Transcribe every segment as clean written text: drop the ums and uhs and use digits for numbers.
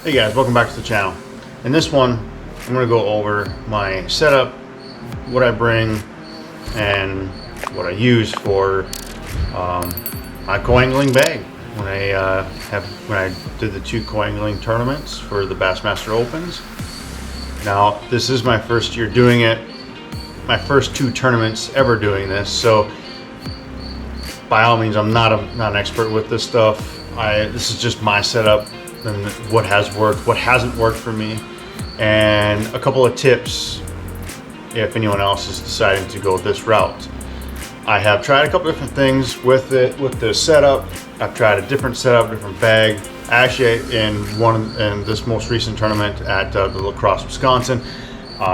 Hey guys, welcome back to the channel. In this one, I'm going to go over my setup, what I bring, and what I use for my co-angling bag. When I did the 2 co-angling tournaments for the Bassmaster Opens. Now, this is my first year doing it, my first 2 tournaments ever doing this. So, by all means, I'm not an expert with this stuff. This is just my setup and what has worked, what hasn't worked for me, and a couple of tips if anyone else is deciding to go this route. I have tried a couple different things with the setup. I've tried a different setup, different bag. Actually, in this most recent tournament at the La Crosse, Wisconsin,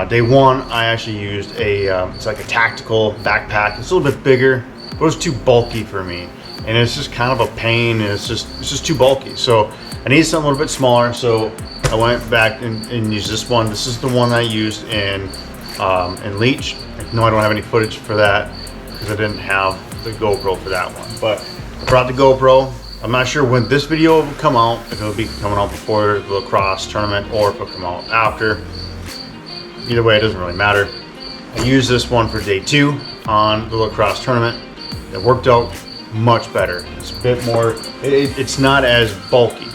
day 1, I actually used it's like a tactical backpack. It's a little bit bigger, but it was too bulky for me, and it's just kind of a pain. And it's just too bulky. So I needed something a little bit smaller. So I went back and used this one. This is the one I used in Leech. No, I don't have any footage for that because I didn't have the GoPro for that one. But I brought the GoPro. I'm not sure when this video will come out, if it'll be coming out before the La Crosse tournament or if it'll come out after. Either way, it doesn't really matter. I used this one for day 2 on the La Crosse tournament. It worked out much better. It's a bit more, it's not as bulky.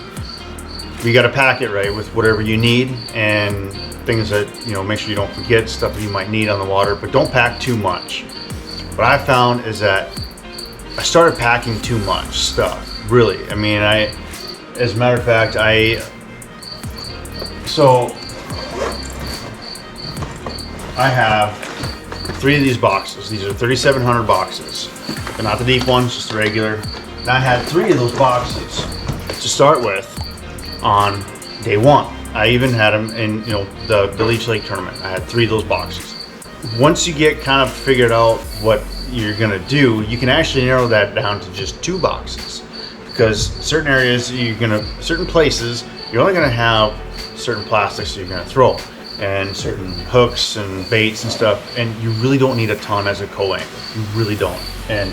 You got to pack it right with whatever you need and things that, make sure you don't forget stuff that you might need on the water, but don't pack too much. What I found is that I started packing too much stuff. Really, I mean, as a matter of fact, so I have 3 of these boxes. These are 3,700 boxes. They're not the deep ones, just the regular. And I had 3 of those boxes to start with on day 1. I even had them in, the Leech Lake tournament. I had 3 of those boxes. Once you get kind of figured out what you're gonna do, you can actually narrow that down to just 2 boxes. Because certain areas, certain places, you're only gonna have certain plastics that you're gonna throw, and certain hooks and baits and stuff, and you really don't need a ton as a co-angler. You really don't. And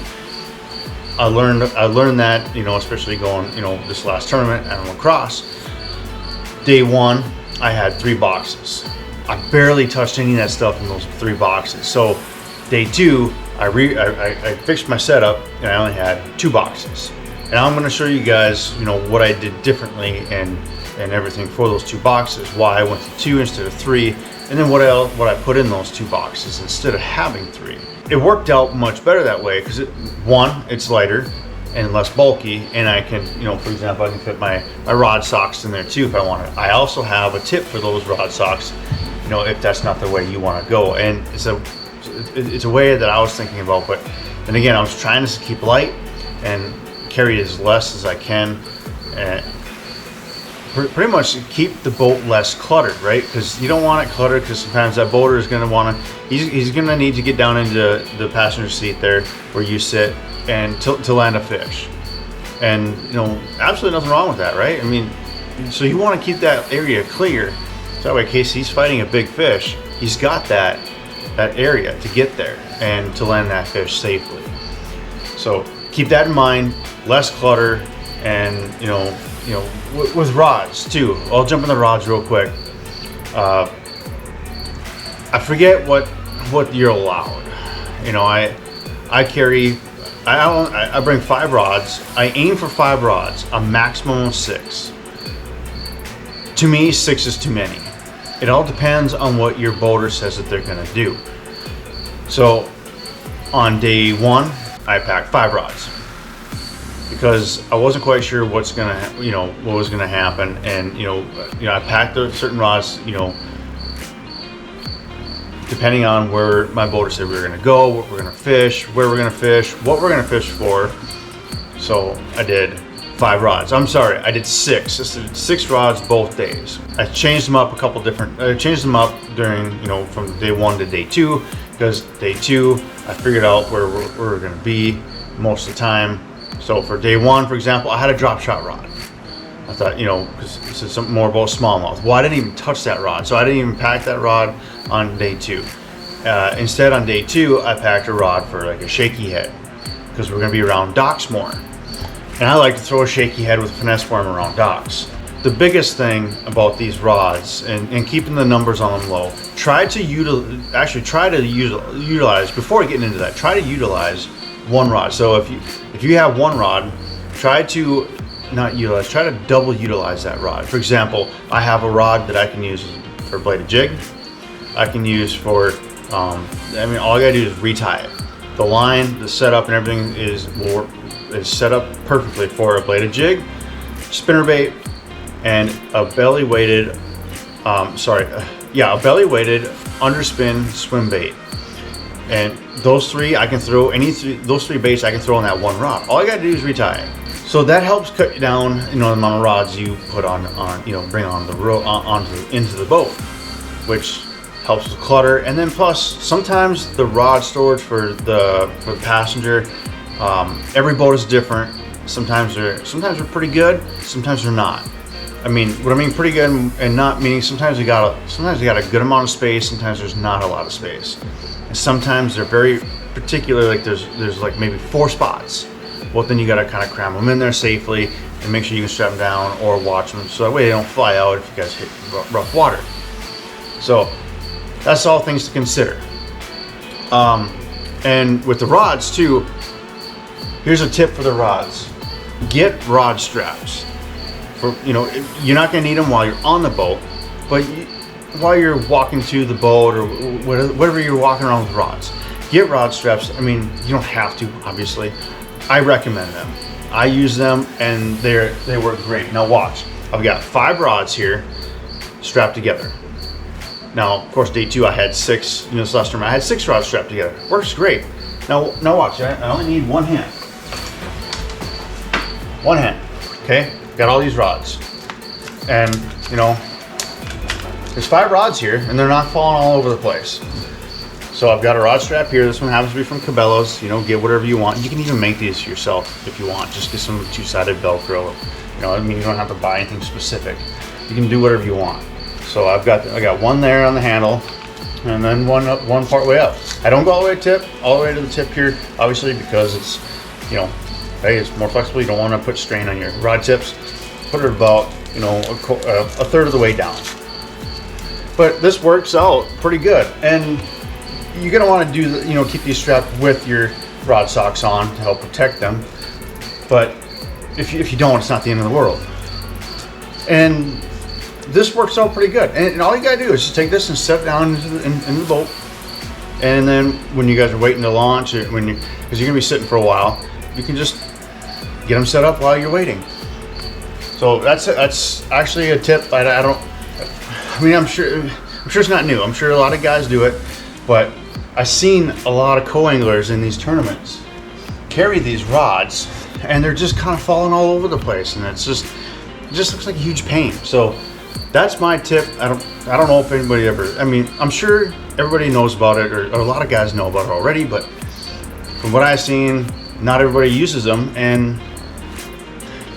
I learned that, especially going, this last tournament at La Crosse. Day 1, I had 3 boxes. I barely touched any of that stuff in those 3 boxes. So day 2, I fixed my setup and I only had 2 boxes. And I'm going to show you guys, what I did differently and everything for those 2 boxes. Why I went to 2 instead of 3, and then what I put in those 2 boxes instead of having 3. It worked out much better that way because it's lighter and less bulky, and I can, for example, I can fit my rod socks in there too if I want it. I also have a tip for those rod socks, if that's not the way you want to go. And it's a way that I was thinking about, but then again, I was trying to keep light and carry as less as I can, and pretty much keep the boat less cluttered, right? Because you don't want it cluttered, because sometimes that boater is going to want to, he's going to need to get down into the passenger seat there where you sit and to land a fish. And absolutely nothing wrong with that, right? I mean, so you want to keep that area clear, so that way in case he's fighting a big fish, he's got that area to get there and to land that fish safely. So keep that in mind, less clutter, and with rods too. I'll jump on the rods real quick. I forget what you're allowed. I bring 5 rods. I aim for 5 rods, a maximum of 6. To me, 6 is too many. It all depends on what your boater says that they're gonna do. So on day 1, I packed 5 rods because I wasn't quite sure what was gonna happen, and I packed certain rods, depending on where my boater said we were gonna go, what we're gonna fish, where we're gonna fish, what we're gonna fish for. So I did 5 rods. I'm sorry, I did 6. I did 6 rods both days. I changed them up during, from day 1 to day 2, because day 2, I figured out where we're gonna be most of the time. So for day 1, for example, I had a drop shot rod. I thought, because this is something more about smallmouth. Well, I didn't even touch that rod, so I didn't even pack that rod on day 2. Instead, on day 2, I packed a rod for like a shaky head, because we're going to be around docks more. And I like to throw a shaky head with a finesse worm around docks. the biggest thing about these rods and keeping the numbers on them low, try to utilize before getting into that. Try to utilize one rod. So if you have one rod, try to double utilize that rod. For example, I have a rod that I can use for a bladed jig. I can use for, all I gotta do is retie it. The line, the setup, and everything is set up perfectly for a bladed jig, spinnerbait, and a belly weighted, a belly weighted underspin swim bait. And those three, I can throw those three baits I can throw on that one rod. All I gotta do is retie it. So that helps cut down, the amount of rods you put bring on the road into the boat, which helps with clutter. And then plus, sometimes the rod storage for the passenger, every boat is different. Sometimes they're pretty good, sometimes they're not. What I mean pretty good and not meaning sometimes they got a good amount of space, sometimes there's not a lot of space. And sometimes they're very particular, like there's like maybe 4 spots. Well, then you gotta kind of cram them in there safely and make sure you can strap them down or watch them so that way they don't fly out if you guys hit rough water. So that's all things to consider. And with the rods too, here's a tip for the rods. Get rod straps. You're not gonna need them while you're on the boat, but while you're walking to the boat or whatever you're walking around with rods, get rod straps. You don't have to, obviously. I recommend them. I use them and they work great. Now watch, I've got 5 rods here strapped together. Now, of course, day 2 I had 6. This last term I had 6 rods strapped together. Works great. Now watch. I only need one hand. One hand. Okay. Got all these rods, and there's 5 rods here, and they're not falling all over the place. So I've got a rod strap here. This one happens to be from Cabela's. Get whatever you want. You can even make these yourself if you want. Just get some 2-sided Velcro. You don't have to buy anything specific. You can do whatever you want. So I got one there on the handle, and then one part way up. I don't go all the way to the tip here, obviously, because it's hey, it's more flexible. You don't want to put strain on your rod tips. Put it about a third of the way down. But this works out pretty good, and you're gonna want to do keep these strapped with your rod socks on to help protect them. But if you don't, it's not the end of the world. And this works out pretty good. And all you gotta do is just take this and set it down into the boat. And then when you guys are waiting to launch, because you're gonna be sitting for a while, you can just get them set up while you're waiting. So that's actually a tip. I'm sure it's not new. I'm sure a lot of guys do it, but I've seen a lot of co-anglers in these tournaments carry these rods, and they're just kind of falling all over the place, and it just looks like a huge pain. So that's my tip. I don't know if anybody ever. I'm sure everybody knows about it, or a lot of guys know about it already, but from what I've seen, not everybody uses them, and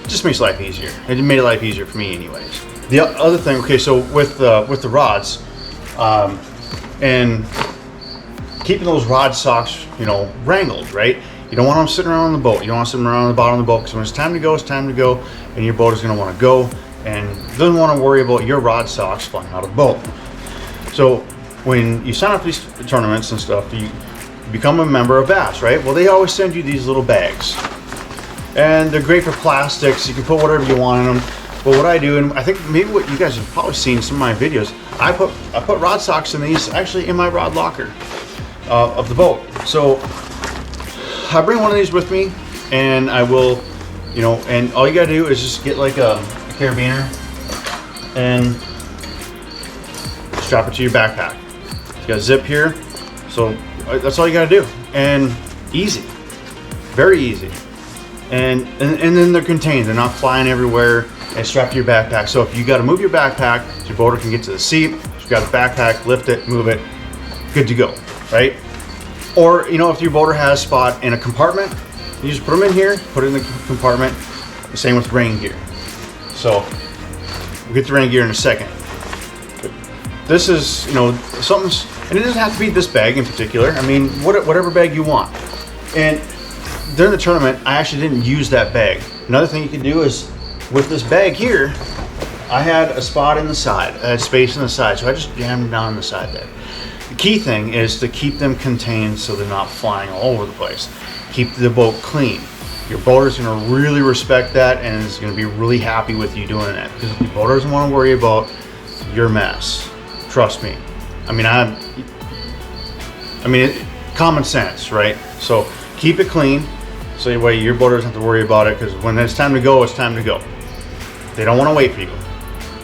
it just makes life easier. It made life easier for me anyways. The other thing, okay, so with the rods, and keeping those rod socks, wrangled, right? You don't want them sitting around on the boat. You don't want them sitting around on the bottom of the boat, because when it's time to go, and your boat is going to want to go, and doesn't want to worry about your rod socks flying out of the boat. So when you sign up for these tournaments and stuff, you become a member of Bass, right? Well, they always send you these little bags, and they're great for plastics. You can put whatever you want in them. But what I do, and I think maybe what you guys have probably seen in some of my videos, I put rod socks in these actually in my rod locker of the boat. So I bring one of these with me, and I will, and all you gotta do is just get like a carabiner and strap it to your backpack. You got a zip here, so that's all you gotta do, and easy, very easy. And then they're contained. They're not flying everywhere. And strapped to your backpack. So if you got to move your backpack, so your boater can get to the seat. You got a backpack, lift it, move it, good to go, right? Or if your boater has a spot in a compartment, you just put them in here, put it in the compartment. The same with rain gear. So we'll get to rain gear in a second. But this is something's, and it doesn't have to be this bag in particular. Whatever bag you want. And during the tournament, I actually didn't use that bag. Another thing you can do is, with this bag here, I had a spot in the side, I had space in the side, so I just jammed them down on the side there. The key thing is to keep them contained so they're not flying all over the place. Keep the boat clean. Your boater's gonna really respect that and is gonna be really happy with you doing that, because if your boater doesn't want to worry about your mess, trust me. I mean, common sense, right? So keep it clean, so that way your boater doesn't have to worry about it, because when it's time to go, it's time to go. They don't want to wait for you.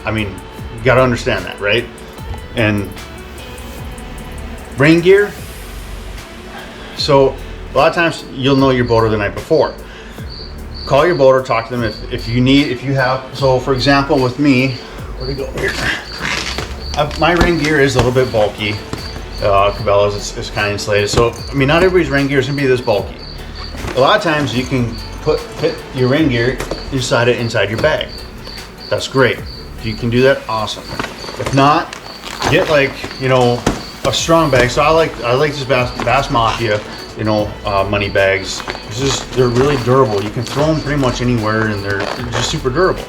I mean, you got to understand that, right? And rain gear. So a lot of times you'll know your boater the night before. Call your boater, talk to them if you have. So for example, with me, where'd it go here? My rain gear is a little bit bulky. Cabela's is kind of insulated. So I mean, not everybody's rain gear is gonna be this bulky. A lot of times you can fit your rain gear inside your bag. That's great. If you can do that, awesome. If not, get like, you know, a strong bag. So I like this Bass Mafia, you know, money bags. They're really durable. You can throw them pretty much anywhere, and they're just super durable.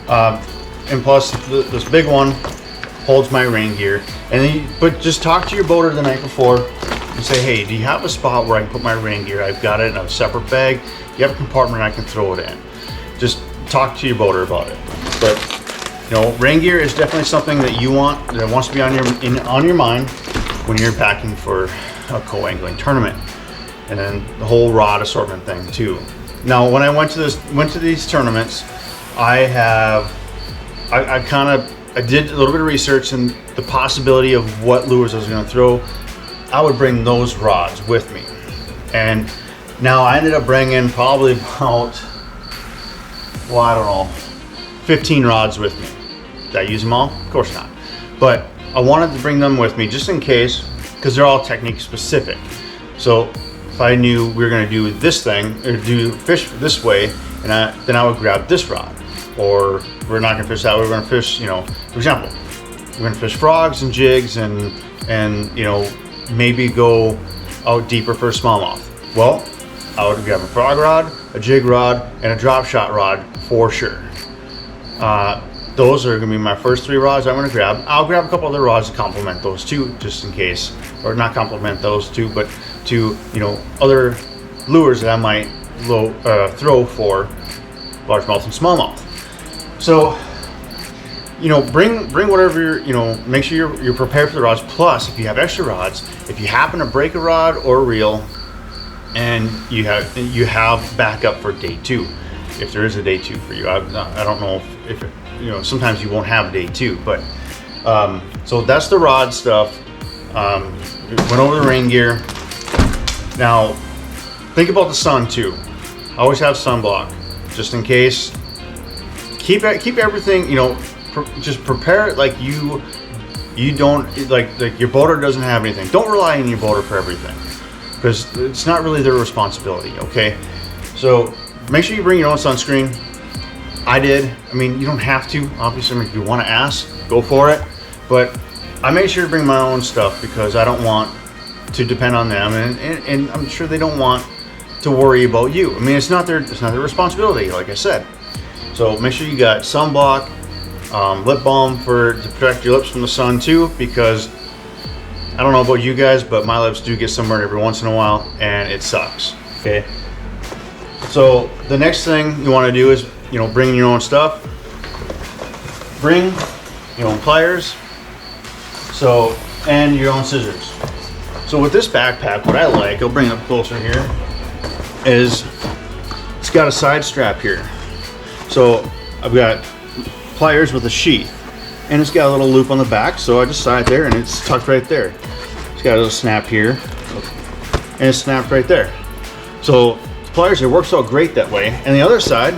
And plus, this big one holds my rain gear. And then, but just talk to your boater the night before and say, hey, do you have a spot where I can put my rain gear? I've got it in a separate bag. You have a compartment I can throw it in. Just talk to your boater about it. But you know, rain gear is definitely something that you want, that wants to be on your mind when you're packing for a co-angling tournament, and then the whole rod assortment thing too. Now, when I went to these tournaments, I did a little bit of research and the possibility of what lures I was going to throw. I would bring those rods with me, and now I ended up bringing probably about, well, I don't know, 15 rods with me. Did I use them all? Of course not. But I wanted to bring them with me just in case, because they're all technique specific. So if I knew we were going to do this thing, or do fish this way, and then I would grab this rod. Or we're not going to fish that way, we're going to fish, you know, for example, we're going to fish frogs and jigs and you know, maybe go out deeper for a smallmouth. Well, I would grab a frog rod, a jig rod, and a drop shot rod for sure. Those are going to be my first 3 rods I'm going to grab. I'll grab a couple other rods to complement those two, just in case, or not complement those two, but to, you know, other lures that I might throw for largemouth and smallmouth. So, you know, bring whatever you know. Make sure you're prepared for the rods. Plus, if you have extra rods, if you happen to break a rod or a reel, and you have backup for day 2, if there is a day 2 for you. I don't know if you know, sometimes you won't have day 2, but so that's the rod stuff. Went over the rain gear. Now think about the sun too. Always have sunblock, just in case. Keep everything, you know, just prepare it like you don't, like your boater doesn't have anything. Don't rely on your boater for everything, because it's not really their responsibility. Okay, so make sure you bring your own sunscreen. I did. I mean, you don't have to, obviously. I mean, if you want to ask, go for it. But I made sure to bring my own stuff because I don't want to depend on them, and I'm sure they don't want to worry about you. I mean, it's not their responsibility, like I said. So make sure you got sunblock, lip balm to protect your lips from the sun too, because I don't know about you guys, but my lips do get sunburned every once in a while, and it sucks. Okay. So the next thing you want to do is, you know, bring your own stuff. Bring your own pliers. So, and your own scissors. So with this backpack, what I like, I'll bring it up closer here, is it's got a side strap here. So I've got pliers with a sheath, and it's got a little loop on the back, so I just slide it there and it's tucked right there. It's got a little snap here, and it's snapped right there. So the pliers, it works out great that way. And the other side,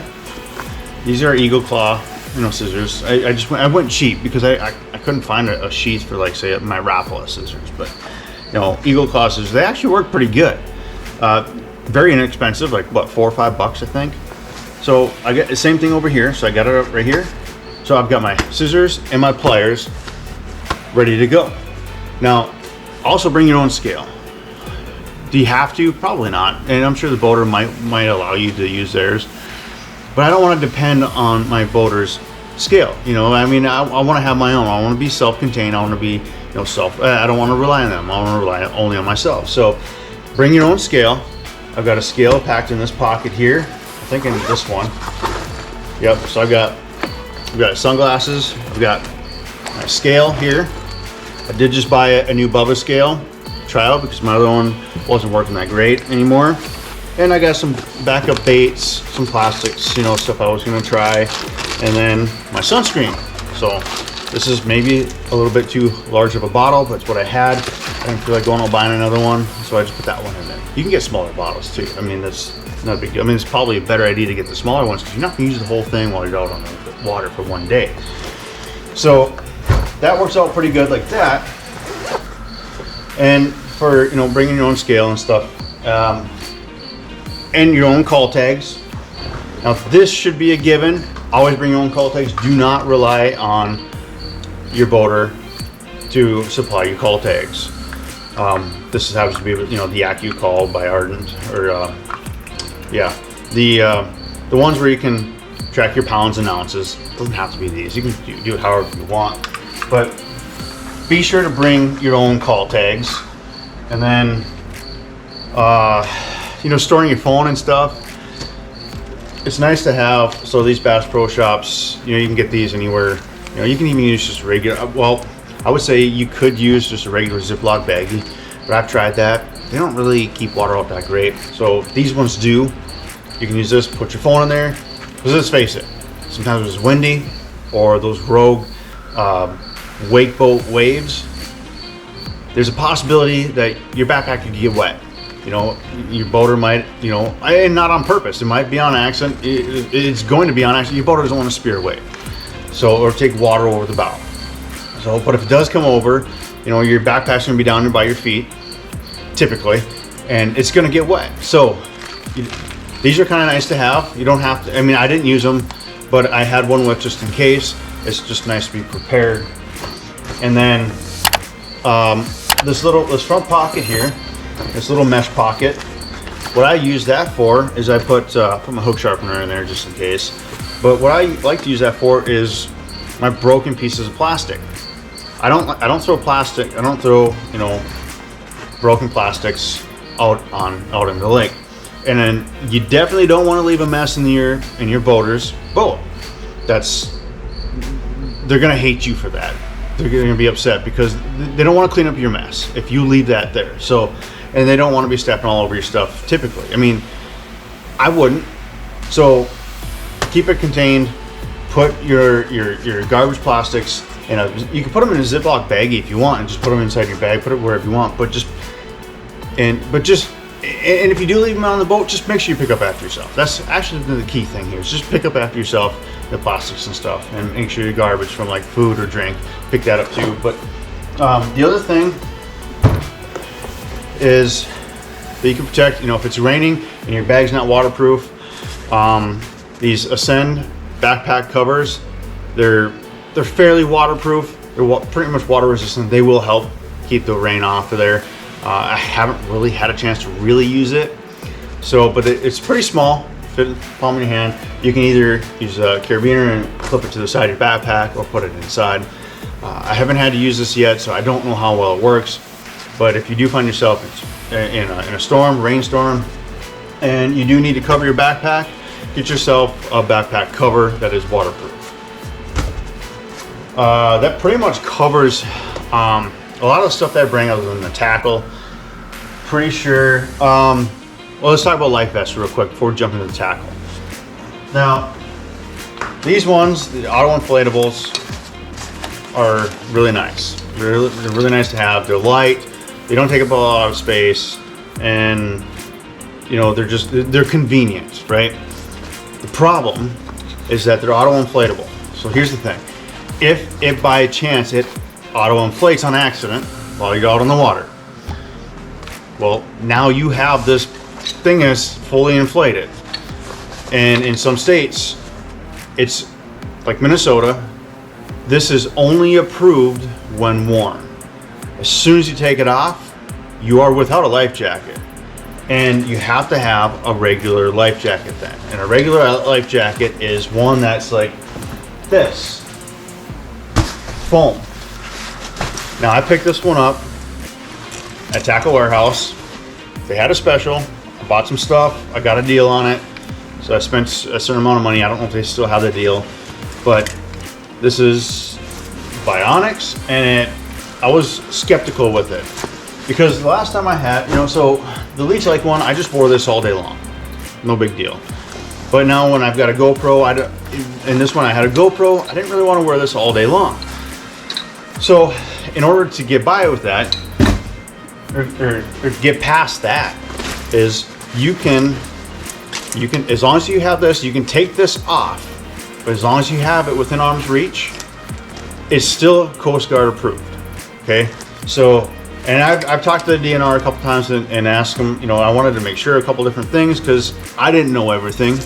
these are Eagle Claw, you know, scissors. I went cheap because I couldn't find a sheath for, like, say, my Rapala scissors, but you know, Eagle Claw scissors, they actually work pretty good. Very inexpensive, like what, $4 or $5, I think. So I got the same thing over here. So I got it up right here. So I've got my scissors and my pliers ready to go. Now, also bring your own scale. Do you have to? Probably not. And I'm sure the boater might allow you to use theirs. But I don't want to depend on my boater's scale. You know, I mean, I want to have my own. I want to be self-contained. I want to be, you know, I don't want to rely on them. I want to rely only on myself. So bring your own scale. I've got a scale packed in this pocket here. I think in this one. Yep. So I've got sunglasses. I've got my scale here. I did just buy a new Bubba scale trial because my other one wasn't working that great anymore. And I got some backup baits, some plastics, you know, stuff I was gonna try, and then my sunscreen. So this is maybe a little bit too large of a bottle, but it's what I had. I didn't feel like going out buying another one, so I just put that one in there. You can get smaller bottles too. I mean, that's not a big deal. I mean, it's probably a better idea to get the smaller ones because you're not gonna use the whole thing while you're out on the water for one day. So that works out pretty good like that. And for, you know, bringing your own scale and stuff, and your own call tags. Now this should be a given. Always bring your own call tags. Do not rely on your boater to supply you call tags. This happens to be, you know, the Accu Call by Ardent, or yeah, the ones where you can track your pounds and ounces. It doesn't have to be these. You can do it however you want, but be sure to bring your own call tags. And then, you know, storing your phone and stuff. It's nice to have. So these Bass Pro Shops, you know, you can get these anywhere. You know, you can even use just regular. Well, I would say you could use just a regular Ziploc baggie, but I've tried that. They don't really keep water out that great. So these ones do. You can use this. Put your phone in there. Because let's face it, sometimes it's windy, or those rogue wake boat waves. There's a possibility that your backpack could get wet. You know, your boater might, you know, and not on purpose. It might be on accident. It's going to be on accident. Your boater doesn't want to spear away. So, or take water over the bow. So, but if it does come over, you know, your backpack's going to be down there by your feet, typically, and it's going to get wet. So, these are kind of nice to have. You don't have to, I mean, I didn't use them, but I had one with just in case. It's just nice to be prepared. And then, this front pocket here, this little mesh pocket, what I use that for is I put my hook sharpener in there just in case. But what I like to use that for is my broken pieces of plastic. I don't throw plastic. I don't throw, you know, broken plastics out into the lake. And then you definitely don't want to leave a mess in your boater's boat. They're gonna hate you for that. They're going to be upset because they don't want to clean up your mess if you leave that there. So, and they don't want to be stepping all over your stuff typically. I mean, I wouldn't. So keep it contained. Put your garbage plastics in you can put them in a Ziploc baggie if you want and just put them inside your bag, put it wherever you want, but if you do leave them on the boat, just make sure you pick up after yourself. That's actually the key thing here, is just pick up after yourself, the plastics and stuff, and make sure your garbage from like food or drink, pick that up too. But the other thing is that you can protect, you know, if it's raining and your bag's not waterproof, these Ascend backpack covers, they're fairly waterproof. They're pretty much water resistant. They will help keep the rain off of there. I haven't really had a chance to really use it. So, but it's pretty small, fit in the palm of your hand. You can either use a carabiner and clip it to the side of your backpack or put it inside. I haven't had to use this yet, so I don't know how well it works. But if you do find yourself in a storm, rainstorm, and you do need to cover your backpack, get yourself a backpack cover that is waterproof. That pretty much covers a lot of the stuff that I bring other than the tackle. Pretty sure, well, let's talk about life vests real quick before we jump into the tackle. Now, these ones, the auto inflatables, are really nice. They're really nice to have. They're light, they don't take up a lot of space, and you know, they're convenient, right? The problem is that they're auto inflatable. So here's the thing. If by chance it auto inflates on accident while you're out on the water, well, now you have this thing is fully inflated. And in some states, it's like Minnesota, this is only approved when worn. As soon as you take it off, you are without a life jacket. And you have to have a regular life jacket then. And a regular life jacket is one that's like this foam. Now I picked this one up at Tackle Warehouse. They had a special. I bought some stuff. I got a deal on it. So I spent a certain amount of money. I don't know if they still have the deal, but this is Bionics, and I was skeptical with it because the last time I had, so the Leech Lake one, I just wore this all day long. No big deal. But now when I've got a GoPro, and this one I had a GoPro, I didn't really want to wear this all day long. So in order to get by with that, or get past that, is you can, as long as you have this, you can take this off, but as long as you have it within arm's reach, it's still Coast Guard approved. Okay, so, and I've talked to the DNR a couple times and asked them, I wanted to make sure a couple different things because I didn't know everything.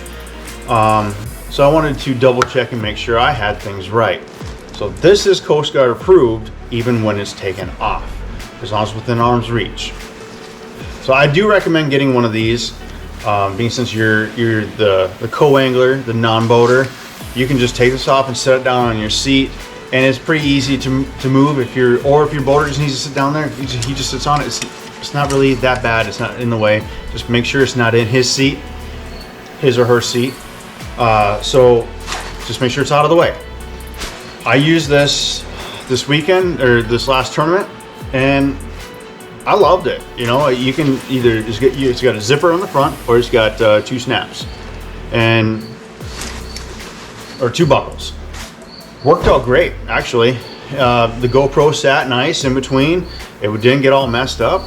So I wanted to double check and make sure I had things right. So this is Coast Guard approved even when it's taken off, as long as it's within arm's reach. So I do recommend getting one of these, being since you're the co-angler, the non-boater, you can just take this off and set it down on your seat, and it's pretty easy to move. If your boater just needs to sit down there, he just sits on it. It's not really that bad. It's not in the way. Just make sure it's not in his seat, his or her seat. So just make sure it's out of the way. I used this weekend, or this last tournament, and I loved it. You can either just it's got a zipper on the front, or it's got 2 snaps, or 2 buckles. Worked out great, actually. The GoPro sat nice in between. It didn't get all messed up,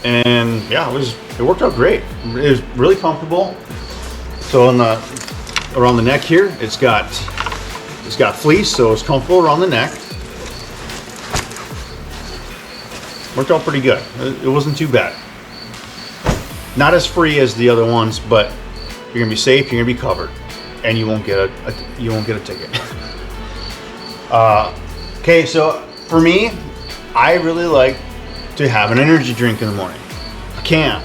and yeah, it worked out great. It was really comfortable. So around the neck here, it's got fleece, so it's comfortable around the neck. Worked out pretty good. It wasn't too bad. Not as free as the other ones, but you're gonna be safe. You're gonna be covered, and you won't get a ticket. Okay, so for me, I really like to have an energy drink in the morning. A can.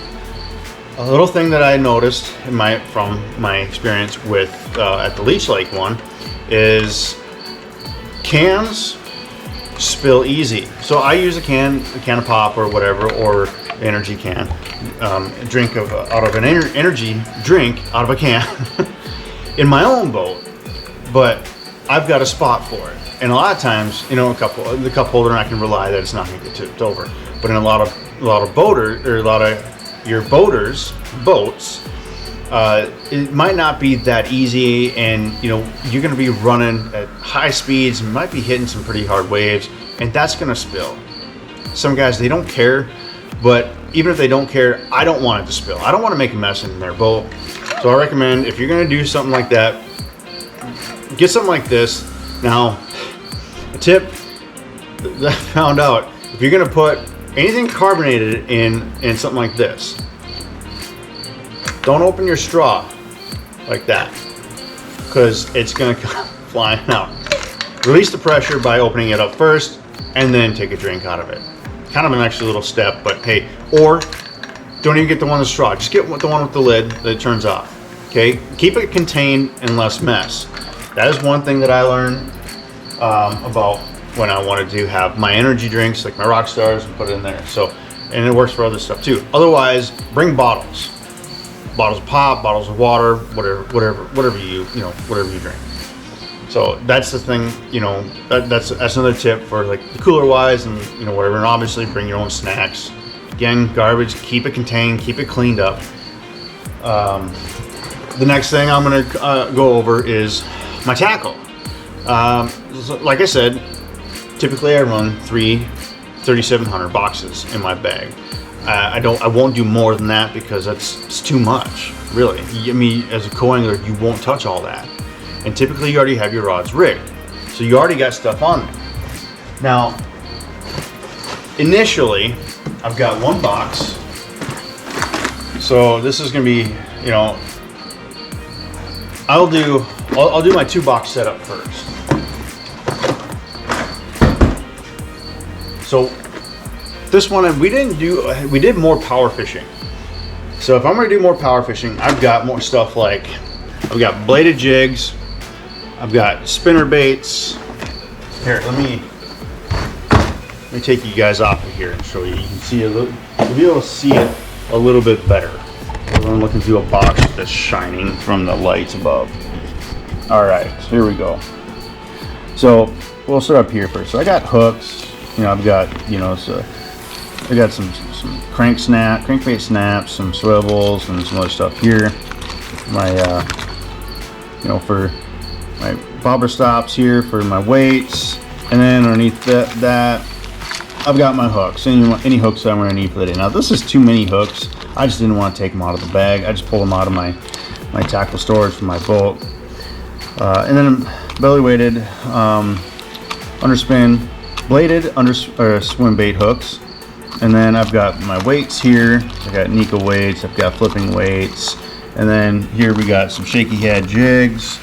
A little thing that I noticed from my experience with at the Leech Lake one is cans spill easy. So I use a can of pop or whatever, or energy can, drink out of an energy drink out of a can in my own boat, but I've got a spot for it. And a lot of times, the cup holder, I can rely that it's not going to get tipped over. But in a lot of boaters, or a lot of your boaters' boats, it might not be that easy, and you're going to be running at high speeds and might be hitting some pretty hard waves, and that's going to spill. Some guys, they don't care, but even if they don't care, I don't want it to spill. I don't want to make a mess in their boat. So I recommend, if you're going to do something like that, get something like this. Now, a tip that I found out, if you're going to put anything carbonated in something like this, don't open your straw like that, because it's going to come flying out. Release the pressure by opening it up first, and then take a drink out of it. Kind of an extra little step, but hey, or don't even get the one with the straw. Just get the one with the lid that turns off. Okay, keep it contained and less mess. That is one thing that I learned about when I wanted to have my energy drinks, like my rock stars, and put it in there. So, and it works for other stuff too. Otherwise, bring bottles of pop, bottles of water, whatever you drink. So that's the thing, that's another tip for like the cooler wise, and whatever. And obviously, bring your own snacks. Again, garbage, keep it contained, keep it cleaned up. The next thing I'm going to go over is my tackle. Like I said, typically I run 3 3700 boxes in my bag. I won't do more than that because it's too much, really. I mean, as a co-angler, you won't touch all that. And typically you already have your rods rigged, so you already got stuff on there. Now, initially, I've got one box. So this is going to be, I'll do my 2-box setup first. So this one, we did more power fishing. So if I'm going to do more power fishing, I've got more stuff like, I've got bladed jigs, I've got spinner baits. Here, let me take you guys off of here and show you. You can see a little, you'll be able to see it a little bit better. I'm looking through a box that's shining from the lights above. All right, so here we go. So we'll start up here first. So I got hooks. You know, I've got, you know, so I got some crankbait snaps, some swivels, and some other stuff here. My, you know, for my bobber stops here for my weights, and then underneath that I've got my hooks. Any hooks that I'm going to need for the day. Now this is too many hooks. I just didn't want to take them out of the bag. I just pulled them out of my tackle storage for my boat. And then belly weighted, underspin, bladed swim bait hooks. And then I've got my weights here. I got Nico weights. I've got flipping weights. And then here we got some shaky head jigs.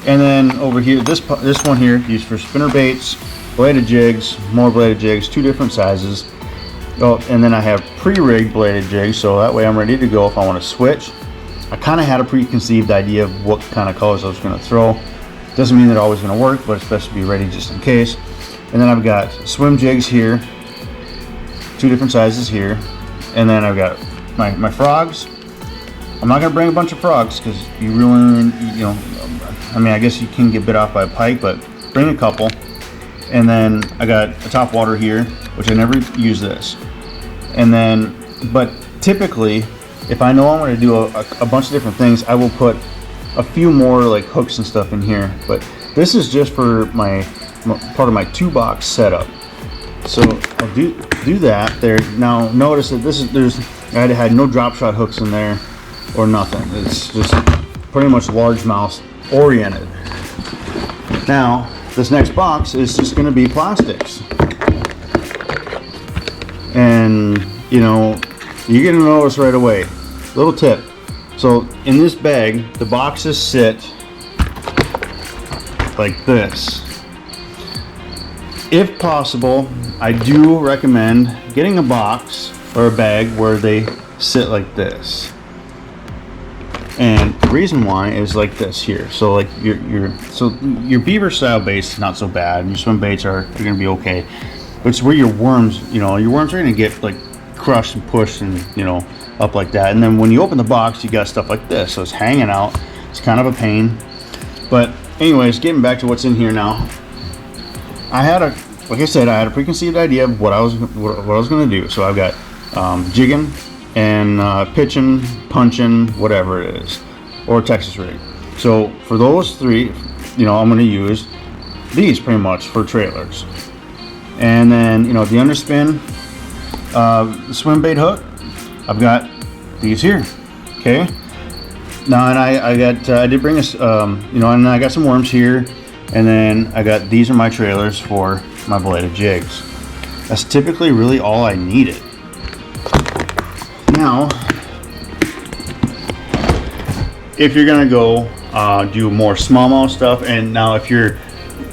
And then over here, this one here used for spinner baits, bladed jigs, more bladed jigs, 2 different sizes. Oh, and then I have pre-rigged bladed jigs, so that way I'm ready to go if I want to switch. I kind of had a preconceived idea of what kind of colors I was going to throw. Doesn't mean they're always going to work, but it's best to be ready just in case. And then I've got swim jigs here, 2 different sizes here. And then I've got my frogs. I'm not going to bring a bunch of frogs because you really, you know, I mean, I guess you can get bit off by a pike, but bring a couple. And then I got a top water here, which I never use this. And then, but typically, if I know I'm going to do a bunch of different things, I will put a few more like hooks and stuff in here. But this is just for my part of my 2-box setup. So I'll do that there. Now notice that I had no drop shot hooks in there or nothing. It's just pretty much largemouth oriented. Now this next box is just going to be plastics, and you know, you're going to notice right away. Little tip: so in this bag, the boxes sit like this. If possible, I do recommend getting a box or a bag where they sit like this. And the reason why is like this here. So like your beaver style baits is not so bad. Your swim baits are going to be okay. But it's where your worms, you know, your worms are going to get like crushed and pushed and, you know, up like that. And then when you open the box, you got stuff like this. So it's hanging out. It's kind of a pain. But anyways, getting back to what's in here now. Like I said, I had a preconceived idea of what I was going to do. So I've got jigging and pitching, punching, whatever it is, or Texas rig. So for those 3, you know, I'm going to use these pretty much for trailers. And then, you know, the underspin swim bait hook, I've got these here. Okay. Now, and I did bring this, you know, and I got some worms here, and then I got, these are my trailers for my bladed jigs. That's typically really all I needed. Now, if you're gonna go do more smallmouth stuff, and now if you're,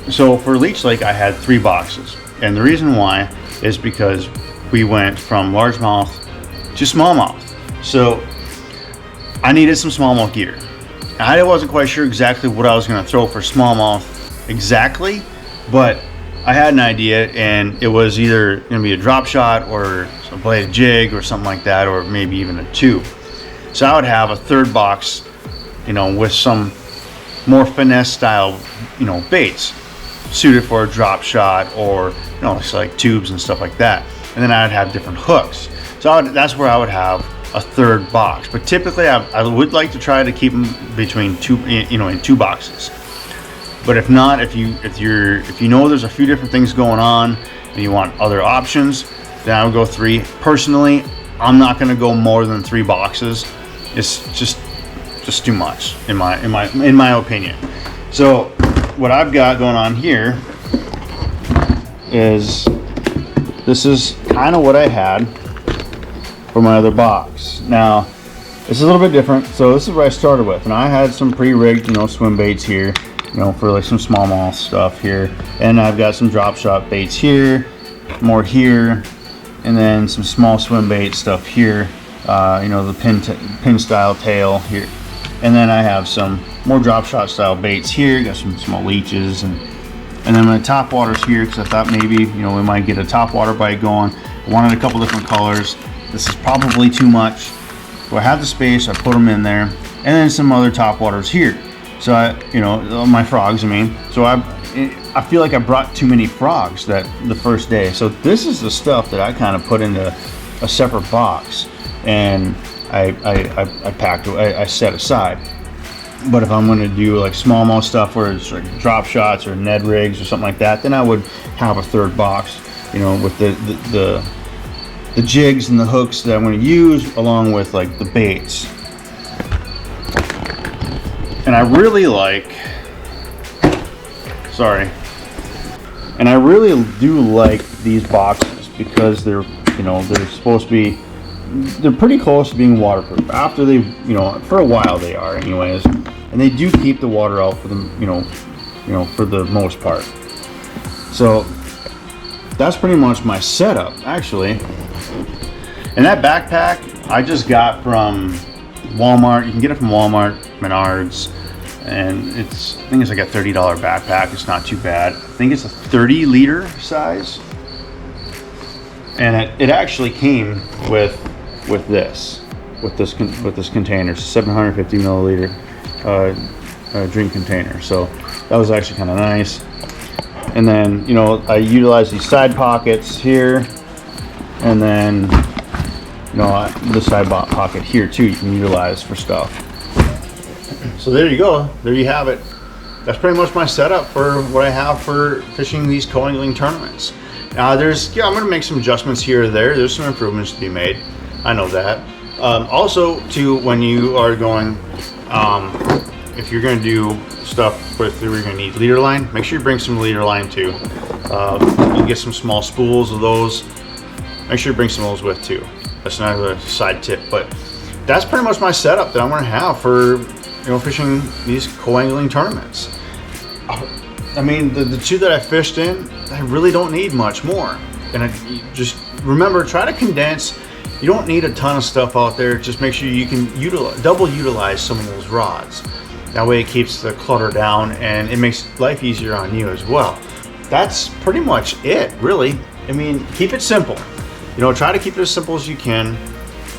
so for Leech Lake I had 3 boxes, and the reason why is because we went from largemouth to smallmouth. So I needed some smallmouth gear. I wasn't quite sure exactly what I was gonna throw for smallmouth exactly, but I had an idea, and it was either going to be a drop shot or a bladed jig or something like that, or maybe even a tube. So I would have a 3rd box, you know, with some more finesse style, you know, baits suited for a drop shot, or, you know, it's like tubes and stuff like that. And then I'd have different hooks. So that's where I would have a 3rd box. But typically I would like to try to keep them between 2, you know, in 2 boxes. But if not, if you know there's a few different things going on and you want other options, then I would go 3. Personally, I'm not going to go more than 3 boxes. It's just too much in my opinion. So what I've got going on here is, this is kind of what I had for my other box. Now this is a little bit different. So this is what I started with, and I had some pre-rigged, you know, swim baits here, you know, for like some smallmouth stuff here, and I've got some drop shot baits here, more here, and then some small swim bait stuff here, you know, the pin style tail here, And then I have some more drop shot style baits here. Got some small leeches, and then my top waters here, because I thought maybe, you know, we might get a top water bite going. I wanted a couple different colors. This is probably too much. So I have the space, I put them in there, and then some other top waters here. So I, you know, my frogs, I mean. So I feel like I brought too many frogs the first day. So this is the stuff that I kind of put into a separate box, and I packed, I set aside. But if I'm going to do like smallmouth stuff where it's like drop shots or Ned rigs or something like that, then I would have a third box, you know, with the jigs and the hooks that I'm going to use, along with like the baits. And I really like, and I really do like these boxes, because they're, you know, they're supposed to be, they're pretty close to being waterproof. After they, you know, for a while they are anyways, and they do keep the water out for them, you know, for the most part. So that's pretty much my setup, actually. And that backpack I just got from Walmart. You can get it from Walmart, Menards, and I think it's like a $30 backpack. It's not too bad. I think it's a 30-liter size, and it actually came with this container, 750 milliliter drink container. So that was actually kind of nice. And then, you know, I utilize these side pockets here, and then, you know, the side pocket here too, you can utilize for stuff. So there you go. There you have it. That's pretty much my setup for what I have for fishing these co-angling tournaments. I'm going to make some adjustments here or there. There's some improvements to be made. I know that. Also, too, when you are going, if you're going to do stuff with, you're going to need leader line, make sure you bring some leader line too. You can get some small spools of those. Make sure you bring some of those with too. That's another side tip, but that's pretty much my setup that I'm going to have for, you know, fishing these co-angling tournaments. I mean, the two that I fished in, I really don't need much more. And just remember, try to condense. You don't need a ton of stuff out there. Just make sure you can double utilize some of those rods. That way it keeps the clutter down, and it makes life easier on you as well. That's pretty much it, really. I mean, keep it simple. You know, try to keep it as simple as you can.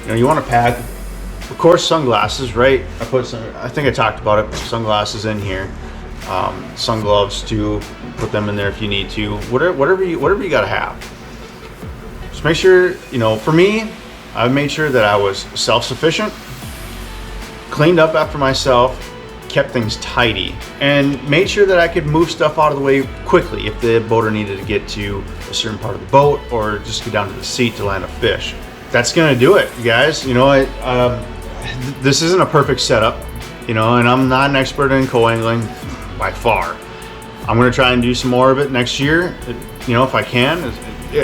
You know, you want to pack, of course, sunglasses, right? I think I talked about it. Put sunglasses in here. Sun gloves too. Put them in there if you need to. Whatever you got to have. Just make sure, you know, for me, I made sure that I was self-sufficient, cleaned up after myself, kept things tidy, and made sure that I could move stuff out of the way quickly if the boater needed to get to a certain part of the boat or just get down to the seat to land a fish. That's gonna do it, you guys. You know, this isn't a perfect setup, you know, and I'm not an expert in co-angling by far. I'm gonna try and do some more of it next year, you know, if I can.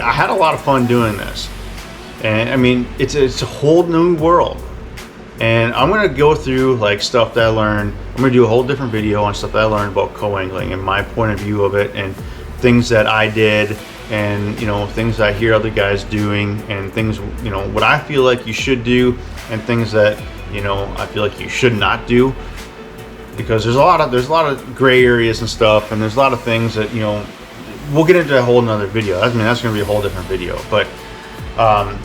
I had a lot of fun doing this, and I mean, it's a whole new world. And I'm gonna go through like stuff that I learned. I'm gonna do a whole different video on stuff that I learned about co-angling and my point of view of it, and things that I did, and, you know, things I hear other guys doing, and things, you know, what I feel like you should do, and things that, you know, I feel like you should not do. Because there's a lot of gray areas and stuff, and there's a lot of things that, you know, we'll get into a whole nother video. I mean, that's gonna be a whole different video. But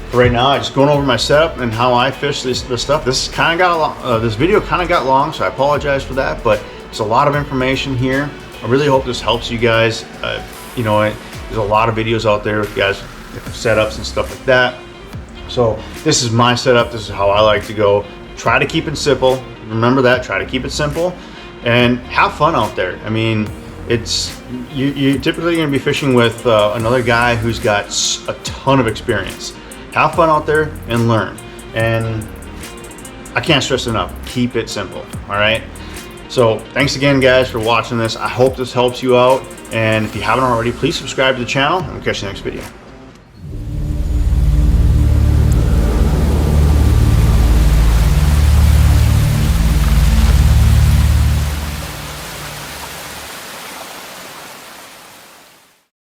for right now, I'm just going over my setup and how I fish this stuff. This kind of got this video kind of got long, so I apologize for that. But it's a lot of information here. I really hope this helps you guys. You know, there's a lot of videos out there with guys, different setups and stuff like that. So this is my setup. This is how I like to go. Try to keep it simple. Remember that. Try to keep it simple, and have fun out there. I mean, you're typically going to be fishing with another guy who's got a ton of experience. Have fun out there and learn. And I can't stress enough, keep it simple. All right. So thanks again, guys, for watching this. I hope this helps you out. And if you haven't already, please subscribe to the channel, and we'll catch you in the next video.